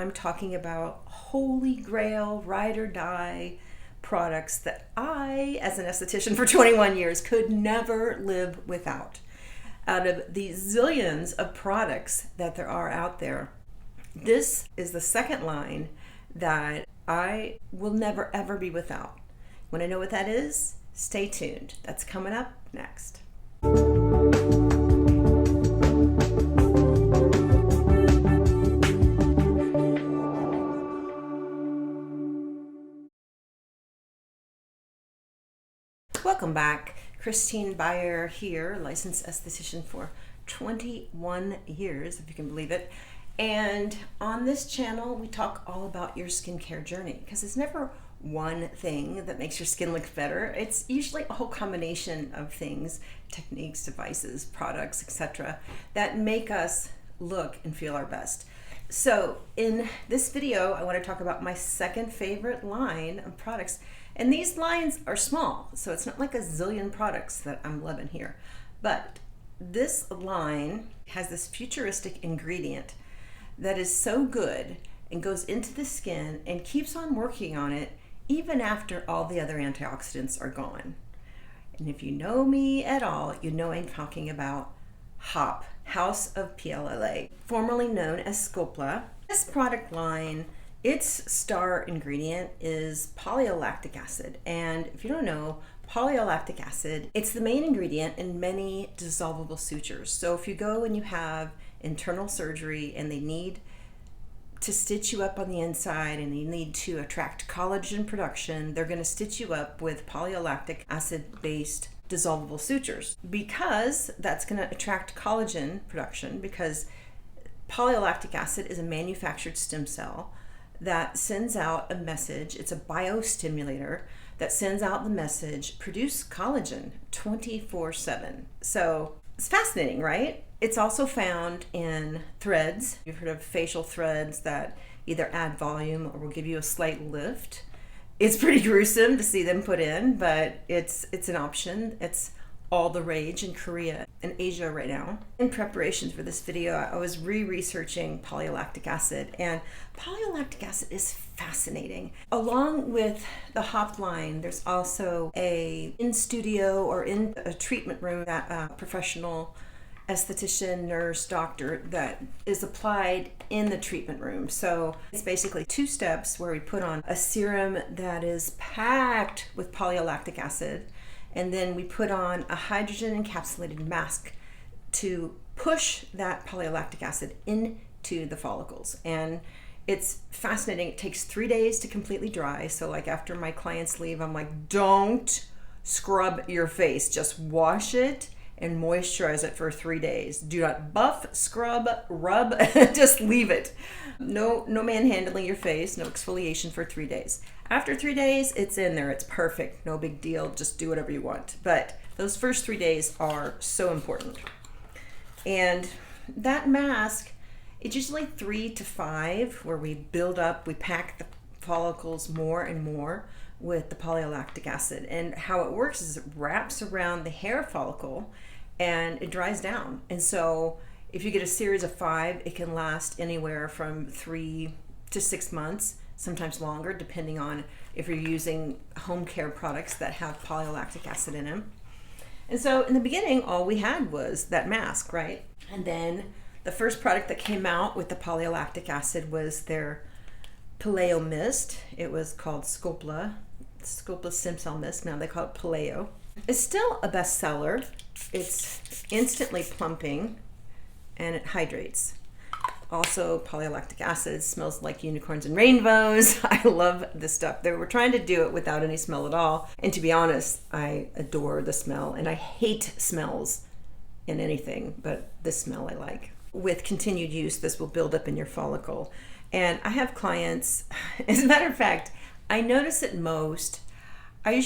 I'm talking about holy grail, ride or die products that I, as an esthetician for 21 years, could never live without. Out of the zillions of products that there are out there, this is the second line that I will never ever be without. Want to know what that is? Stay tuned. That's coming up next. Welcome back. Christine Byer here, licensed esthetician for 21 years, if you can believe it. And on this channel, we talk all about your skincare journey, because it's never one thing that makes your skin look better. It's usually a whole combination of things, techniques, devices, products, etc., that make us look and feel our best. So in this video, I want to talk about my second favorite line of products. And these lines are small, so it's not like a zillion products that I'm loving here. But this line has this futuristic ingredient that is so good and goes into the skin and keeps on working on it even after all the other antioxidants are gone. And if you know me at all, you know I'm talking about HOP, House of PLLA, formerly known as Sculpla. This product line, its star ingredient is polylactic acid. And if you don't know, polylactic acid, it's the main ingredient in many dissolvable sutures. So if you go and you have internal surgery and they need to stitch you up on the inside and they need to attract collagen production, they're going to stitch you up with polylactic acid based dissolvable sutures, because that's going to attract collagen production, because polylactic acid is a manufactured stem cell that sends out a message. It's a biostimulator that sends out the message, produce collagen 24/7. So it's fascinating, right? It's also found in threads. You've heard of facial threads that either add volume or will give you a slight lift. It's pretty gruesome to see them put in, but it's an option. It's all the rage in Korea and Asia right now. In preparation for this video, I was re-researching polylactic acid, and polylactic acid is fascinating. Along with the HOP line, there's also a in-studio or in a treatment room that a professional esthetician, nurse, doctor that is applied in the treatment room. So it's basically 2 steps where we put on a serum that is packed with polylactic acid, and then we put on a hydrogen encapsulated mask to push that polylactic acid into the follicles. And it's fascinating. It takes 3 days to completely dry. So like after my clients leave, I'm like, don't scrub your face, just wash it and moisturize it for 3 days. Do not buff, scrub, rub, just leave it. No manhandling your face, no exfoliation for 3 days. After 3 days, it's in there, it's perfect, no big deal, just do whatever you want. But those first 3 days are so important. And that mask, it's usually 3 to 5 where we build up, we pack the follicles more and more with the polylactic acid. And how it works is it wraps around the hair follicle and it dries down. And so if you get a series of 5, it can last anywhere from 3 to 6 months, sometimes longer, depending on if you're using home care products that have polylactic acid in them. And so in the beginning, all we had was that mask, right? And then the first product that came out with the polylactic acid was their Paleo Mist. It was called Sculpla Stem Cell Mist. Now they call it Paleo. It's still a bestseller. It's instantly plumping and it hydrates. Also, polylactic acid smells like unicorns and rainbows. I love this stuff. They were trying to do it without any smell at all. And to be honest, I adore the smell, and I hate smells in anything, but this smell I like. With continued use, this will build up in your follicle. And I have clients, as a matter of fact, I notice it most. I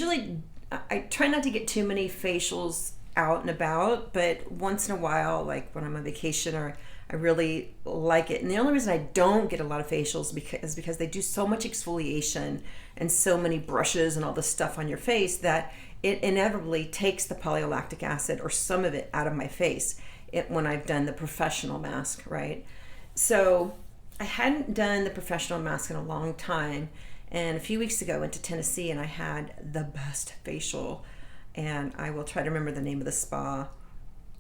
try not to get too many facials out and about, but once in a while, like when I'm on vacation, or I really like it. And the only reason I don't get a lot of facials is because they do so much exfoliation and so many brushes and all this stuff on your face that it inevitably takes the polylactic acid or some of it out of my face when I've done the professional mask, right? So I hadn't done the professional mask in a long time, and a few weeks ago I went to Tennessee and I had the best facial, and I will try to remember the name of the spa.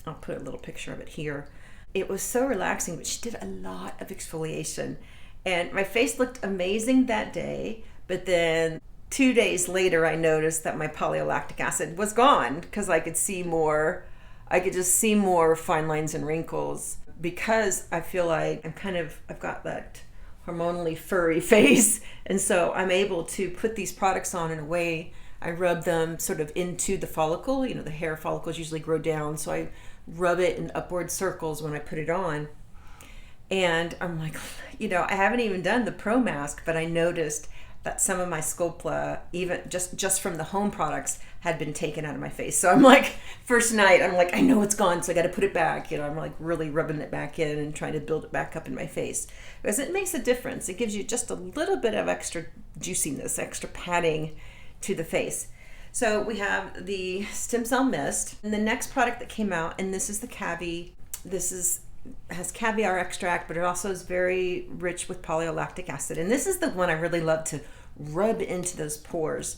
I'll put a little picture of it here. It was so relaxing, but she did a lot of exfoliation, and my face looked amazing that day. But then 2 days later, I noticed that my polylactic acid was gone because I could see more. I could just see more fine lines and wrinkles because I feel like I've got that hormonally furry face, and so I'm able to put these products on in a way. I rub them sort of into the follicle. You know, the hair follicles usually grow down, so I rub it in upward circles when I put it on. And I'm like, I haven't even done the pro mask, but I noticed that some of my scopula, even just from the home products, had been taken out of my face. So I'm like, first night, I'm like, I know it's gone, so I got to put it back. I'm like really rubbing it back in and trying to build it back up in my face, because it makes a difference. It gives you just a little bit of extra juiciness, extra padding to the face. So we have the stem cell mist, and the next product that came out, and this is the has caviar extract, but it also is very rich with polylactic acid. And this is the one I really love to rub into those pores.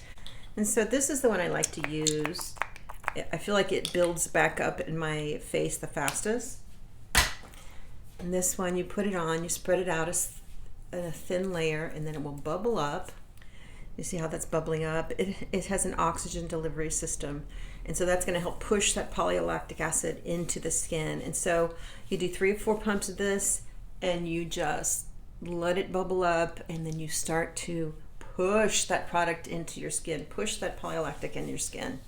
And so this is the one I like to use. I feel like it builds back up in my face the fastest. And this one, you put it on, you spread it out in a thin layer, and then it will bubble up. You see how that's bubbling up? It has an oxygen delivery system. And so that's going to help push that polylactic acid into the skin. And so you do 3 or 4 pumps of this, and you just let it bubble up, and then you start to push that product into your skin, push that polylactic in your skin.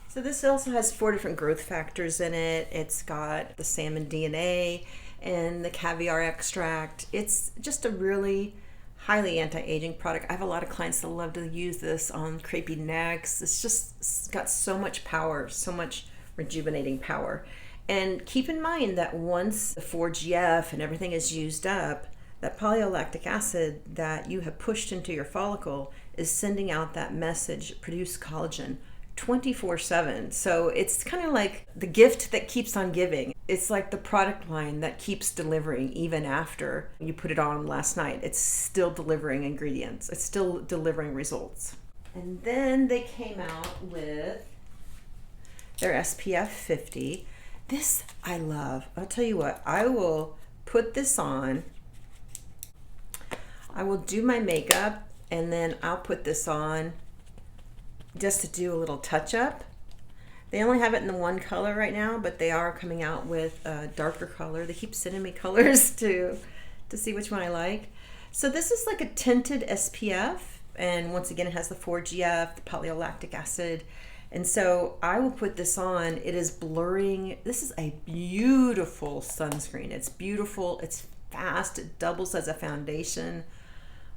So this also has 4 different growth factors in it. It's got the salmon DNA and the caviar extract. It's just a really highly anti-aging product. I have a lot of clients that love to use this on crepey necks. It's got so much power, so much rejuvenating power. And keep in mind that once the 4GF and everything is used up, that polylactic acid that you have pushed into your follicle is sending out that message, produce collagen 24/7. So it's kind of like the gift that keeps on giving. It's like the product line that keeps delivering even after you put it on last night. It's still delivering ingredients. It's still delivering results. And then they came out with their SPF 50. This I love. I'll tell you what, I will put this on. I will do my makeup, and then I'll put this on just to do a little touch up. They only have it in the one color right now, but they are coming out with a darker color. They keep sending me colors to see which one I like. So this is like a tinted SPF, and once again it has the 4GF, the polylactic acid. And so I will put this on. It is blurring. This is a beautiful sunscreen. It's beautiful, it's fast, it doubles as a foundation.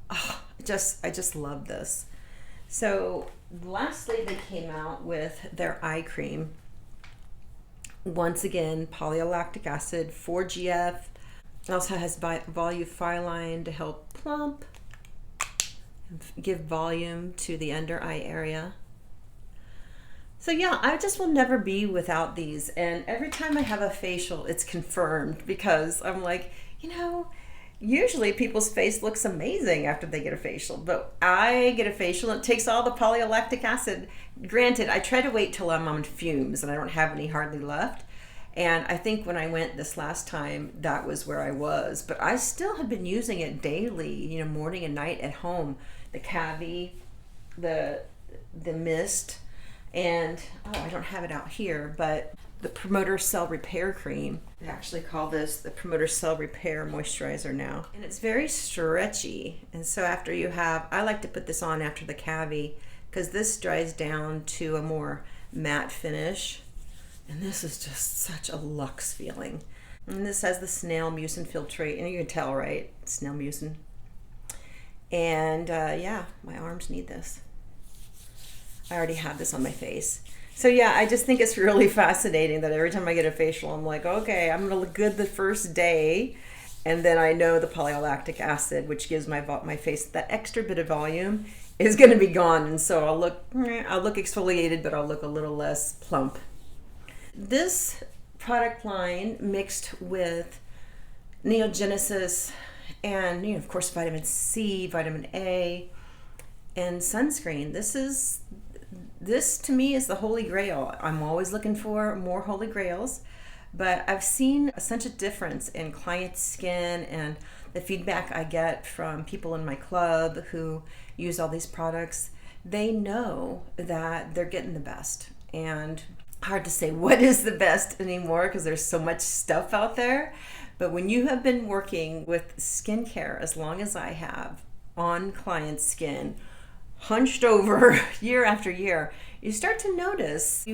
Oh, I just love this. So lastly, they came out with their eye cream. Once again, polylactic acid, 4GF. It also has volufiline to help plump, give volume to the under eye area. So yeah, I just will never be without these. And every time I have a facial, it's confirmed, because I'm like, usually people's face looks amazing after they get a facial, but I get a facial and it takes all the polylactic acid. Granted, I try to wait till I'm on fumes and I don't have any hardly left. And I think when I went this last time, that was where I was. But I still have been using it daily, morning and night at home. The Cavi, the mist, and I don't have it out here, but the promoter cell repair cream. They actually call this the promoter cell repair moisturizer now. And it's very stretchy. And so after I like to put this on after the Cavi, because this dries down to a more matte finish. And this is just such a luxe feeling. And this has the snail mucin filtrate, and you can tell, right? Snail mucin. And yeah, my arms need this. I already have this on my face. So yeah, I just think it's really fascinating that every time I get a facial, I'm like, okay, I'm gonna look good the first day, and then I know the polylactic acid, which gives my face that extra bit of volume, is gonna be gone, and so I'll look exfoliated, but I'll look a little less plump. This product line mixed with Neogenesis And, of course, vitamin C, vitamin A, and sunscreen. This to me is the holy grail. I'm always looking for more holy grails, but I've seen such a difference in client skin, and the feedback I get from people in my club who use all these products. They know that they're getting the best. And hard to say what is the best anymore because there's so much stuff out there. But when you have been working with skincare as long as I have on client skin, hunched over year after year, you start to notice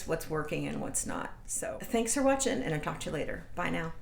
what's working and what's not. So thanks for watching, and I'll talk to you later. Bye now.